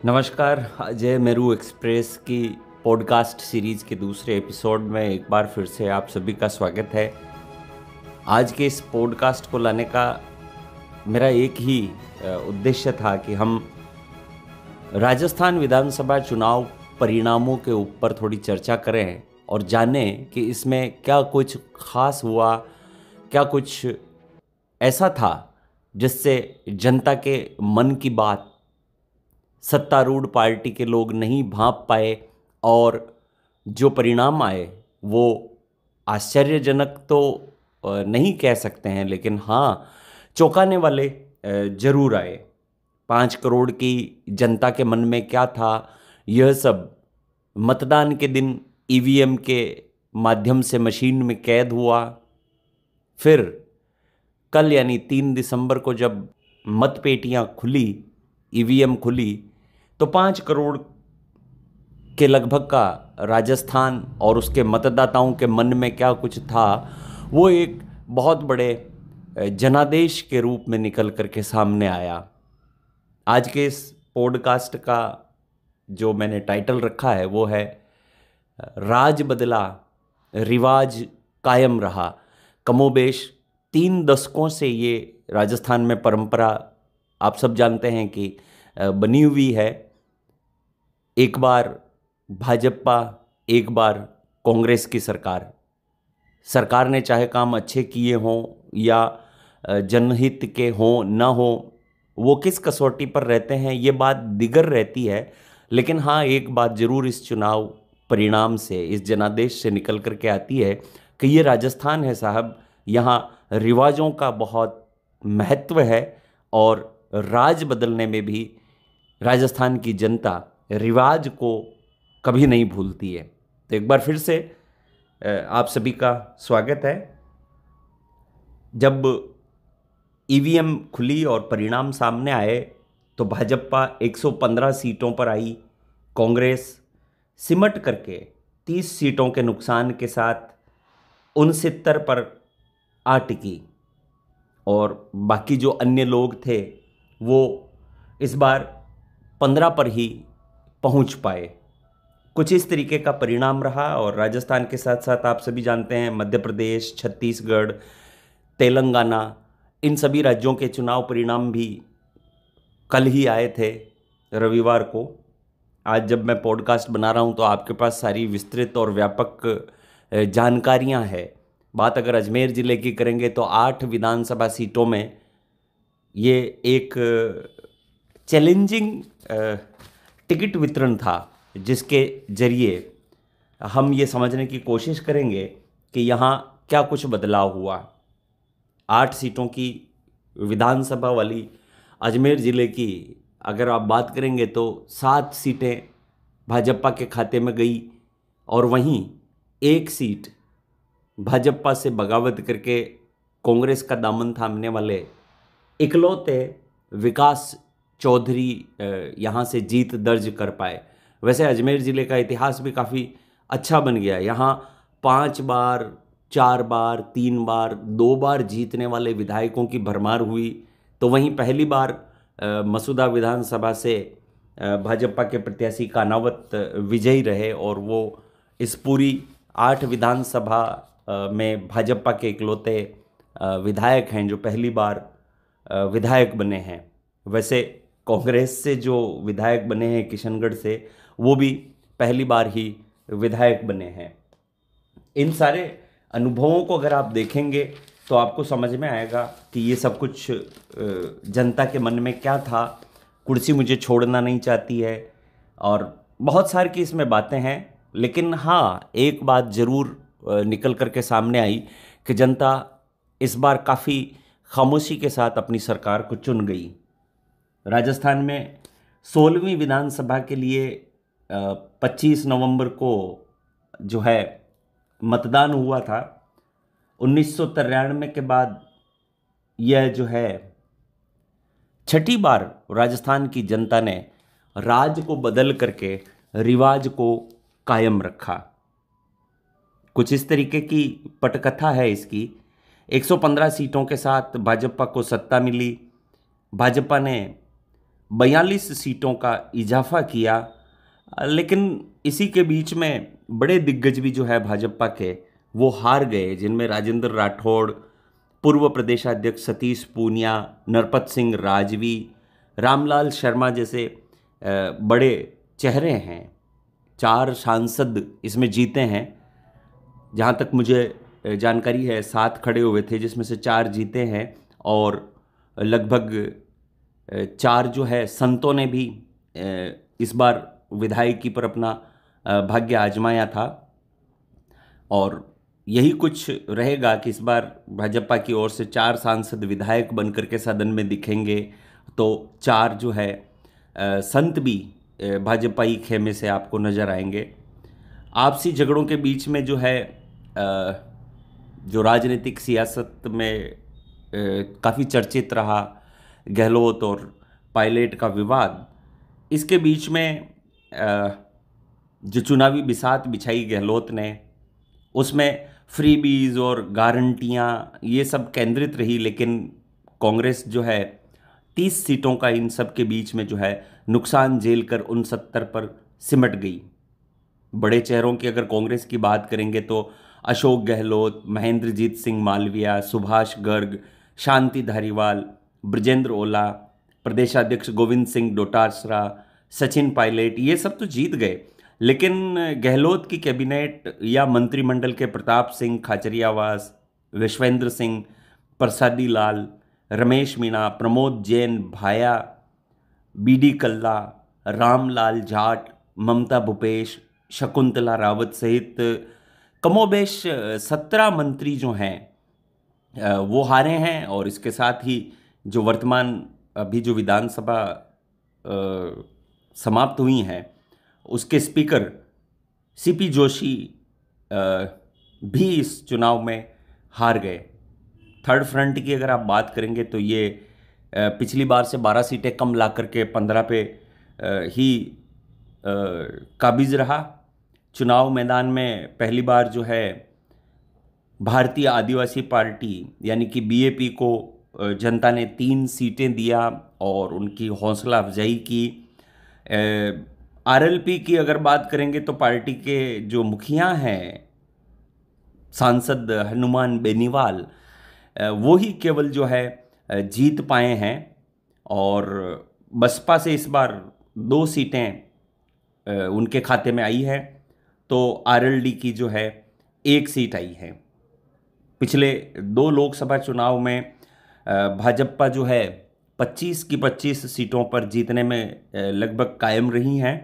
नमस्कार। अजय मेरू एक्सप्रेस की podcast series के दूसरे एपिसोड में एक बार फिर से आप सभी का स्वागत है। आज के इस पॉडकास्ट को लाने का मेरा एक ही उद्देश्य था कि हम राजस्थान विधानसभा चुनाव परिणामों के ऊपर थोड़ी चर्चा करें और जानें कि इसमें क्या कुछ खास हुआ, क्या कुछ ऐसा था जिससे जनता के मन की बात सत्तारूढ़ पार्टी के लोग नहीं भांप पाए और जो परिणाम आए वो आश्चर्यजनक तो नहीं कह सकते हैं, लेकिन हाँ चौंकाने वाले जरूर आए। 5 करोड़ की जनता के मन में क्या था, यह सब मतदान के दिन ईवीएम के माध्यम से मशीन में कैद हुआ। फिर कल यानी 3 दिसंबर को जब मतपेटियां खुली, ईवीएम खुली, तो 5 करोड़ के लगभग का राजस्थान और उसके मतदाताओं के मन में क्या कुछ था वो एक बहुत बड़े जनादेश के रूप में निकल करके सामने आया। आज के इस पॉडकास्ट का जो मैंने टाइटल रखा है वो है राज बदला, रिवाज कायम रहा। कमोबेश 3 दशकों से ये राजस्थान में परंपरा आप सब जानते हैं कि बनी हुई है। एक बार भाजपा, एक बार कांग्रेस की सरकार ने चाहे काम अच्छे किए हों या जनहित के हों ना हो, वो किस कसौटी पर रहते हैं ये बात दिगर रहती है। लेकिन हाँ, एक बात जरूर इस चुनाव परिणाम से, इस जनादेश से निकल करके आती है कि ये राजस्थान है साहब, यहाँ रिवाजों का बहुत महत्व है और राज बदलने में भी राजस्थान की जनता रिवाज को कभी नहीं भूलती है। तो एक बार फिर से आप सभी का स्वागत है। जब ईवीएम खुली और परिणाम सामने आए तो भाजपा 115 सीटों पर आई, कांग्रेस सिमट करके 30 सीटों के नुकसान के साथ 69 पर आ टिकी और बाकी जो अन्य लोग थे वो इस बार 15 पर ही पहुंच पाए। कुछ इस तरीके का परिणाम रहा और राजस्थान के साथ साथ आप सभी जानते हैं मध्य प्रदेश, छत्तीसगढ़, तेलंगाना, इन सभी राज्यों के चुनाव परिणाम भी कल ही आए थे, रविवार को। आज जब मैं पॉडकास्ट बना रहा हूं तो आपके पास सारी विस्तृत और व्यापक जानकारियां हैं। बात अगर अजमेर ज़िले की करेंगे तो 8 विधानसभा सीटों में ये एक चैलेंजिंग टिकट वितरण था, जिसके जरिए हम ये समझने की कोशिश करेंगे कि यहाँ क्या कुछ बदलाव हुआ। 8 सीटों की विधानसभा वाली अजमेर ज़िले की अगर आप बात करेंगे तो 7 सीटें भाजपा के खाते में गई और वहीं 1 सीट भाजपा से बगावत करके कांग्रेस का दामन थामने वाले इकलौते विकास चौधरी यहाँ से जीत दर्ज कर पाए। वैसे अजमेर ज़िले का इतिहास भी काफ़ी अच्छा बन गया। यहाँ 5 बार, 4 बार, 3 बार, 2 बार जीतने वाले विधायकों की भरमार हुई। तो वहीं पहली बार मसूदा विधानसभा से भाजपा के प्रत्याशी कानावत विजयी रहे और वो इस पूरी 8 विधानसभा में भाजपा के इकलौते विधायक हैं जो पहली बार विधायक बने हैं। वैसे कांग्रेस से जो विधायक बने हैं किशनगढ़ से, वो भी पहली बार ही विधायक बने हैं। इन सारे अनुभवों को अगर आप देखेंगे तो आपको समझ में आएगा कि ये सब कुछ जनता के मन में क्या था। कुर्सी मुझे छोड़ना नहीं चाहती है और बहुत सारी की इसमें बातें हैं, लेकिन हाँ एक बात ज़रूर निकल करके सामने आई कि जनता इस बार काफ़ी खामोशी के साथ अपनी सरकार को चुन गई। राजस्थान में 16वीं विधानसभा के लिए 25 नवंबर को जो है मतदान हुआ था। 1993 के बाद यह जो है 6ठी बार राजस्थान की जनता ने राज को बदल करके रिवाज को कायम रखा। कुछ इस तरीके की पटकथा है इसकी। 115 सीटों के साथ भाजपा को सत्ता मिली। भाजपा ने 42 सीटों का इजाफा किया। लेकिन इसी के बीच में बड़े दिग्गज भी जो है भाजपा के वो हार गए, जिनमें राजेंद्र राठौड़, पूर्व प्रदेशाध्यक्ष सतीश पूनिया, नरपत सिंह राजवी, रामलाल शर्मा जैसे बड़े चेहरे हैं। 4 सांसद इसमें जीते हैं। जहाँ तक मुझे जानकारी है 7 खड़े हुए थे, जिसमें से 4 जीते हैं और लगभग 4 जो है संतों ने भी इस बार विधायकी पर अपना भाग्य आजमाया था। और यही कुछ रहेगा कि इस बार भाजपा की ओर से 4 सांसद विधायक बनकर के सदन में दिखेंगे, तो 4 जो है संत भी भाजपाई खेमे से आपको नज़र आएंगे। आपसी झगड़ों के बीच में जो है जो राजनीतिक सियासत में काफ़ी चर्चित रहा गहलोत और पायलट का विवाद, इसके बीच में जो चुनावी बिसात बिछाई गहलोत ने, उसमें फ्रीबीज और गारंटियां ये सब केंद्रित रही। लेकिन कांग्रेस जो है 30 सीटों का इन सब के बीच में जो है नुकसान झेल कर 69 पर सिमट गई। बड़े चेहरों की अगर कांग्रेस की बात करेंगे तो अशोक गहलोत, महेंद्रजीत सिंह मालविया, सुभाष गर्ग, शांति धारीवाल, ब्रजेंद्र ओला, प्रदेशाध्यक्ष गोविंद सिंह डोटासरा, सचिन पायलट, ये सब तो जीत गए। लेकिन गहलोत की कैबिनेट या मंत्रिमंडल के प्रताप सिंह खाचरियावास, विश्वेंद्र सिंह, प्रसादी लाल, रमेश मीणा, प्रमोद जैन भाया, बीडी कल्ला, रामलाल जाट, ममता भूपेश, शकुंतला रावत सहित कमोबेश 17 मंत्री जो हैं वो हारे हैं। और इसके साथ ही जो वर्तमान अभी जो विधानसभा समाप्त हुई हैं, उसके स्पीकर सीपी जोशी भी इस चुनाव में हार गए। थर्ड फ्रंट की अगर आप बात करेंगे तो ये पिछली बार से 12 सीटें कम ला करके 15 पे ही काबिज रहा। चुनाव मैदान में पहली बार जो है भारतीय आदिवासी पार्टी यानी कि बीएपी को जनता ने 3 सीटें दिया और उनकी हौसला अफजाई की। आरएलपी की अगर बात करेंगे तो पार्टी के जो मुखिया हैं सांसद हनुमान बेनीवाल, वो ही केवल जो है जीत पाए हैं। और बसपा से इस बार 2 सीटें उनके खाते में आई है, तो आरएलडी की जो है 1 सीट आई है। पिछले 2 लोकसभा चुनाव में भाजपा जो है 25 की 25 सीटों पर जीतने में लगभग कायम रही हैं।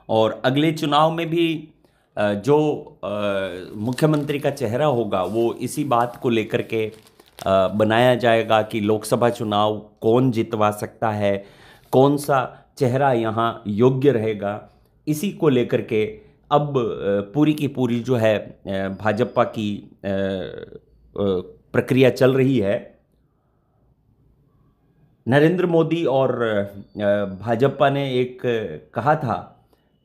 और अगले चुनाव में भी जो मुख्यमंत्री का चेहरा होगा वो इसी बात को लेकर के बनाया जाएगा कि लोकसभा चुनाव कौन जितवा सकता है, कौन सा चेहरा यहाँ योग्य रहेगा। इसी को लेकर के अब पूरी की पूरी जो है भाजपा की प्रक्रिया चल रही है। नरेंद्र मोदी और भाजपा ने एक कहा था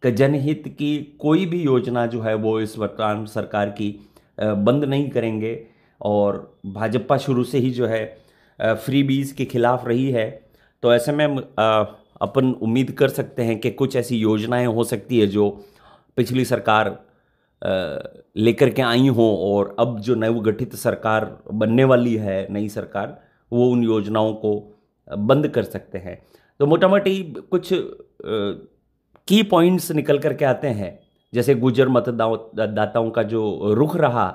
कि जनहित की कोई भी योजना जो है वो इस वर्तमान सरकार की बंद नहीं करेंगे। और भाजपा शुरू से ही जो है फ्रीबीज के खिलाफ रही है। तो ऐसे में अपन उम्मीद कर सकते हैं कि कुछ ऐसी योजनाएं हो सकती है जो पिछली सरकार लेकर के आई हों, और अब जो नवगठित सरकार बनने वाली है, नई सरकार, वो उन योजनाओं को बंद कर सकते हैं। तो मोटा मोटी कुछ की पॉइंट्स निकल करके आते हैं। जैसे गुर्जर मतदाताओं का जो रुख रहा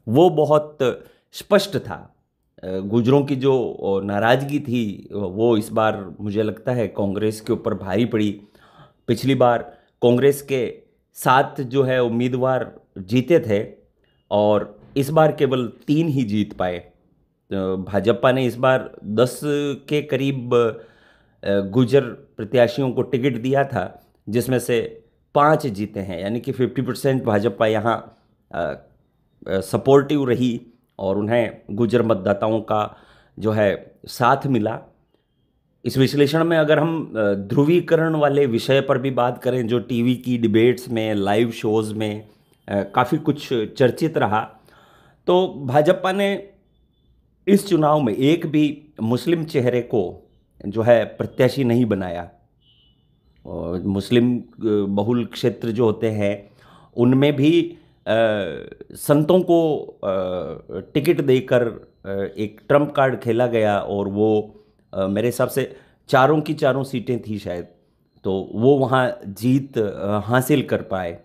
वो बहुत स्पष्ट था। गुर्जरों की जो नाराज़गी थी वो इस बार मुझे लगता है कांग्रेस के ऊपर भारी पड़ी। पिछली बार कांग्रेस के 7 जो है उम्मीदवार जीते थे और इस बार केवल 3 ही जीत पाए। भाजपा ने इस बार 10 के करीब गुर्जर प्रत्याशियों को टिकट दिया था, जिसमें से 5 जीते हैं, यानी कि 50% भाजपा यहाँ सपोर्टिव रही और उन्हें गुर्जर मतदाताओं का जो है साथ मिला। इस विश्लेषण में अगर हम ध्रुवीकरण वाले विषय पर भी बात करें, जो टीवी की डिबेट्स में, लाइव शोज़ में काफ़ी कुछ चर्चित रहा, तो भाजपा ने इस चुनाव में एक भी मुस्लिम चेहरे को जो है प्रत्याशी नहीं बनाया। और मुस्लिम बहुल क्षेत्र जो होते हैं उनमें भी संतों को टिकट देकर एक ट्रम्प कार्ड खेला गया और वो मेरे हिसाब से चारों की चारों सीटें थी शायद, तो वो वहाँ जीत हासिल कर पाए।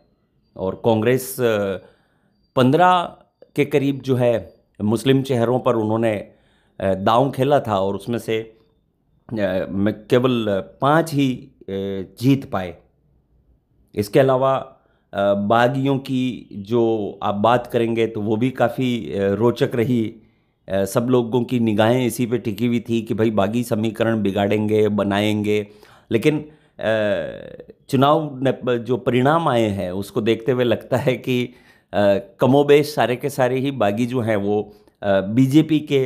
और कांग्रेस 15 के करीब जो है मुस्लिम चेहरों पर उन्होंने दांव खेला था और उसमें से मैं केवल 5 ही जीत पाए। इसके अलावा बागियों की जो आप बात करेंगे तो वो भी काफ़ी रोचक रही। सब लोगों की निगाहें इसी पे टिकी हुई थी कि भाई बागी समीकरण बिगाड़ेंगे, बनाएंगे, लेकिन चुनाव जो परिणाम आए हैं उसको देखते हुए लगता है कि कमोबेश सारे के सारे ही बागी जो हैं वो बीजेपी के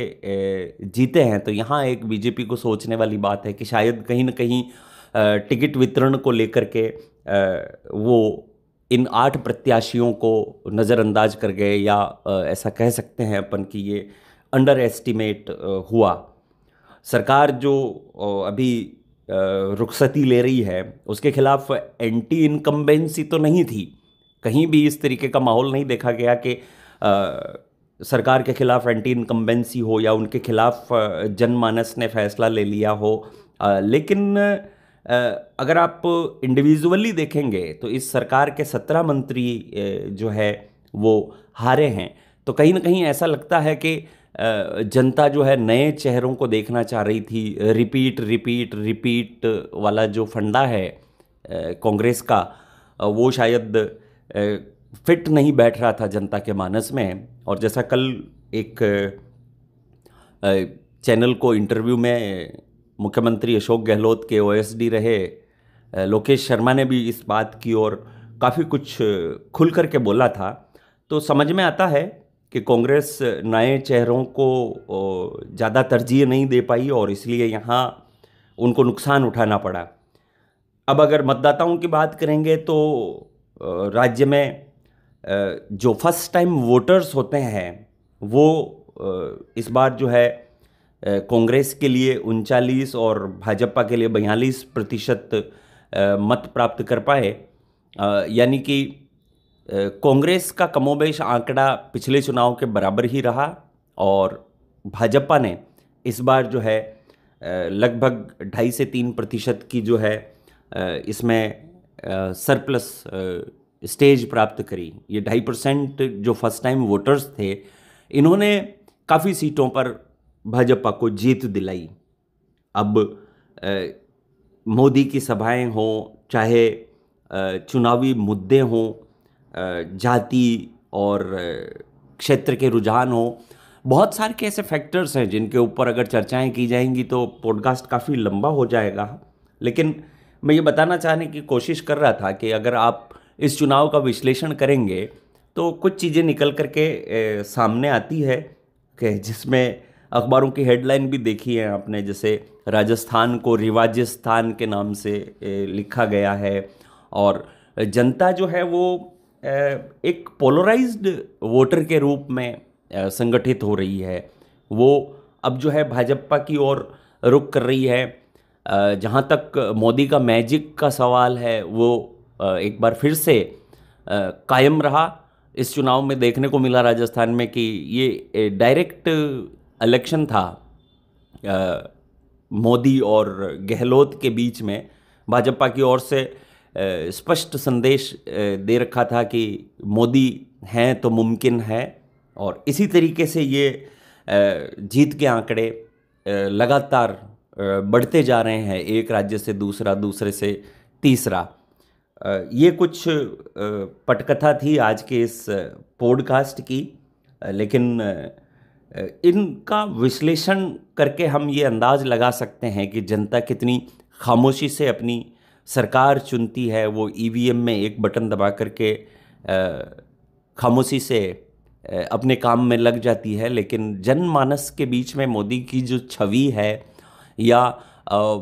जीते हैं। तो यहाँ एक बीजेपी को सोचने वाली बात है कि शायद कहीं ना कहीं टिकट वितरण को लेकर के वो इन 8 प्रत्याशियों को नज़रअंदाज कर गए, या ऐसा कह सकते हैं अपन कि ये अंडर एस्टिमेट हुआ। सरकार जो अभी रुखसती ले रही है उसके खिलाफ एंटी इनकम्बेंसी तो नहीं थी, कहीं भी इस तरीके का माहौल नहीं देखा गया कि सरकार के खिलाफ एंटी इनकम्बेंसी हो या उनके खिलाफ जनमानस ने फैसला ले लिया हो। लेकिन अगर आप इंडिविजुअली देखेंगे तो इस सरकार के 17 मंत्री जो है वो हारे हैं। तो कहीं ना कहीं ऐसा लगता है कि जनता जो है नए चेहरों को देखना चाह रही थी। रिपीट रिपीट रिपीट वाला जो फंडा है कांग्रेस का, वो शायद फिट नहीं बैठ रहा था जनता के मानस में। और जैसा कल एक चैनल को इंटरव्यू में मुख्यमंत्री अशोक गहलोत के ओएसडी रहे लोकेश शर्मा ने भी इस बात की और काफ़ी कुछ खुल कर के बोला था, तो समझ में आता है कि कांग्रेस नए चेहरों को ज़्यादा तरजीह नहीं दे पाई और इसलिए यहाँ उनको नुकसान उठाना पड़ा। अब अगर मतदाताओं की बात करेंगे तो राज्य में जो फर्स्ट टाइम वोटर्स होते हैं वो इस बार जो है कांग्रेस के लिए 39 और भाजपा के लिए 42% मत प्राप्त कर पाए। यानी कि कांग्रेस का कमोबेश आंकड़ा पिछले चुनाव के बराबर ही रहा और भाजपा ने इस बार जो है लगभग 2.5 से 3% की जो है इसमें सरप्लस स्टेज प्राप्त करी। ये 2.5% जो फर्स्ट टाइम वोटर्स थे इन्होंने काफ़ी सीटों पर भाजपा को जीत दिलाई। अब मोदी की सभाएं हों, चाहे चुनावी मुद्दे हों, जाति और क्षेत्र के रुझान हों, बहुत सारे के ऐसे फैक्टर्स हैं जिनके ऊपर अगर चर्चाएं की जाएंगी तो पॉडकास्ट काफ़ी लंबा हो जाएगा। लेकिन मैं ये बताना चाहने की कोशिश कर रहा था कि अगर आप इस चुनाव का विश्लेषण करेंगे तो कुछ चीज़ें निकल कर के सामने आती है कि जिसमें अखबारों की हेडलाइन भी देखी है आपने, जैसे राजस्थान को रिवाजिस्तान के नाम से लिखा गया है और जनता जो है वो एक पोलराइज्ड वोटर के रूप में संगठित हो रही है। वो अब जो है भाजपा की ओर रुख कर रही है। जहाँ तक मोदी का मैजिक का सवाल है वो एक बार फिर से कायम रहा। इस चुनाव में देखने को मिला राजस्थान में कि ये डायरेक्ट इलेक्शन था मोदी और गहलोत के बीच में। भाजपा की ओर से स्पष्ट संदेश दे रखा था कि मोदी हैं तो मुमकिन है, और इसी तरीके से ये जीत के आंकड़े लगातार बढ़ते जा रहे हैं, एक राज्य से दूसरा, दूसरे से तीसरा। ये कुछ पटकथा थी आज के इस पॉडकास्ट की, लेकिन इनका विश्लेषण करके हम ये अंदाज़ लगा सकते हैं कि जनता कितनी खामोशी से अपनी सरकार चुनती है। वो ईवीएम में एक बटन दबा करके खामोशी से अपने काम में लग जाती है, लेकिन जनमानस के बीच में मोदी की जो छवि है या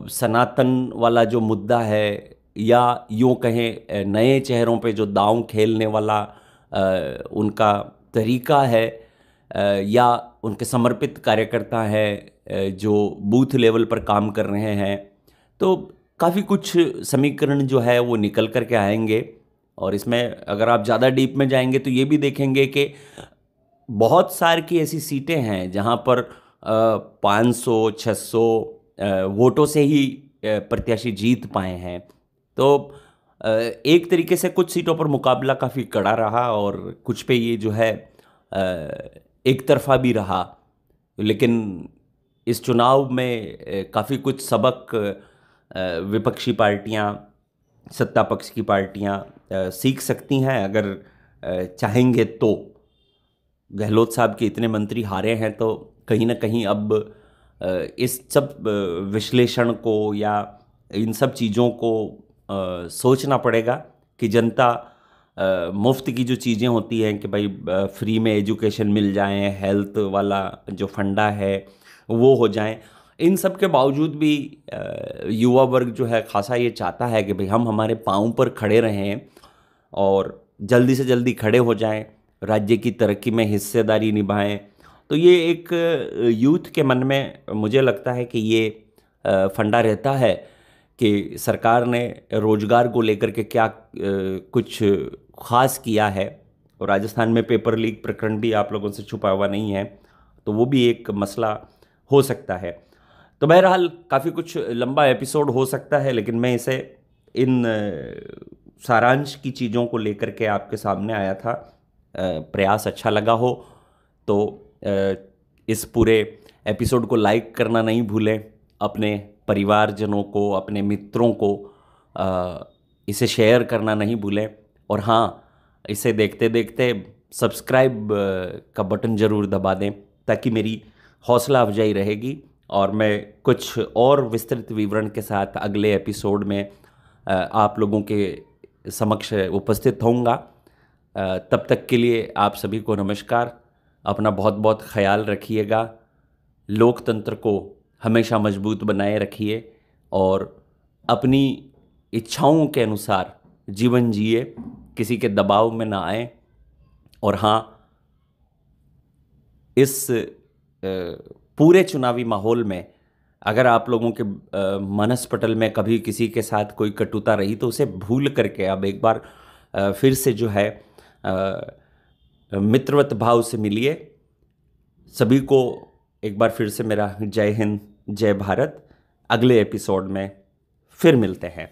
सनातन वाला जो मुद्दा है, या यूँ कहें नए चेहरों पे जो दांव खेलने वाला उनका तरीका है, या उनके समर्पित कार्यकर्ता हैं जो बूथ लेवल पर काम कर रहे हैं। तो काफ़ी कुछ समीकरण जो है वो निकल कर के आएंगे, और इसमें अगर आप ज़्यादा डीप में जाएंगे तो ये भी देखेंगे कि बहुत सारी की ऐसी सीटें हैं जहाँ पर 500 600 वोटों से ही प्रत्याशी जीत पाए हैं। तो एक तरीके से कुछ सीटों पर मुकाबला काफ़ी कड़ा रहा, और कुछ पे ये जो है एक तरफा भी रहा। लेकिन इस चुनाव में काफ़ी कुछ सबक विपक्षी पार्टियां, सत्ता पक्ष की पार्टियां सीख सकती हैं अगर चाहेंगे तो। गहलोत साहब के इतने मंत्री हारे हैं, तो कहीं ना कहीं अब इस सब विश्लेषण को या इन सब चीज़ों को सोचना पड़ेगा कि जनता मुफ्त की जो चीज़ें होती हैं कि भाई फ्री में एजुकेशन मिल जाए, हेल्थ वाला जो फंडा है वो हो जाए, इन सब के बावजूद भी युवा वर्ग जो है खासा ये चाहता है कि भाई हम हमारे पाँव पर खड़े रहें और जल्दी से जल्दी खड़े हो जाएं, राज्य की तरक्की में हिस्सेदारी निभाएं। तो ये एक यूथ के मन में मुझे लगता है कि ये फंडा रहता है कि सरकार ने रोजगार को लेकर के क्या कुछ खास किया है। और राजस्थान में पेपर लीक प्रकरण भी आप लोगों से छुपा हुआ नहीं है, तो वो भी एक मसला हो सकता है। तो बहरहाल काफ़ी कुछ लंबा एपिसोड हो सकता है, लेकिन मैं इसे इन सारांश की चीज़ों को लेकर के आपके सामने आया था। प्रयास अच्छा लगा हो तो इस पूरे एपिसोड को लाइक करना नहीं भूलें, अपने परिवारजनों को, अपने मित्रों को इसे शेयर करना नहीं भूलें, और हाँ, इसे देखते देखते सब्सक्राइब का बटन ज़रूर दबा दें ताकि मेरी हौसला अफजाई रहेगी और मैं कुछ और विस्तृत विवरण के साथ अगले एपिसोड में आप लोगों के समक्ष उपस्थित होऊंगा। तब तक के लिए आप सभी को नमस्कार। अपना बहुत बहुत ख्याल रखिएगा, लोकतंत्र को हमेशा मजबूत बनाए रखिए और अपनी इच्छाओं के अनुसार जीवन जिए, किसी के दबाव में ना आए। और हाँ, इस पूरे चुनावी माहौल में अगर आप लोगों के मनस्पटल में कभी किसी के साथ कोई कटुता रही तो उसे भूल करके अब एक बार फिर से जो है मित्रवत भाव से मिलिए। सभी को एक बार फिर से मेरा जय हिंद, जय भारत। अगले एपिसोड में फिर मिलते हैं।